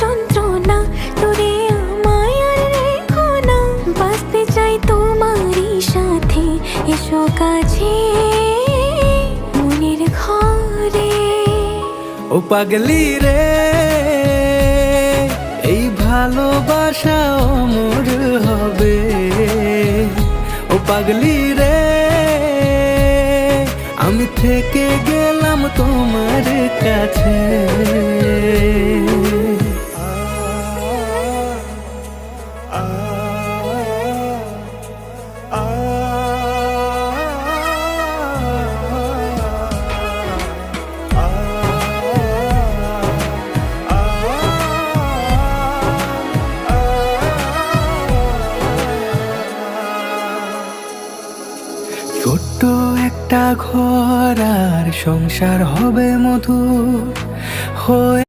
যন্ত্রণা, দূরে আমায় আর রেখো না। বাঁচতে চাই তোমারই সাথে, এসো কাছে মনের ঘরে। ও পাগলি রে, এই ভালোবাসা অমর হবে। ও পাগলি রে, আমি থেকে গেলাম তোমার কাছে। ছোট্ট একটা ঘর আর সংসার হবে মধুর হয়ে।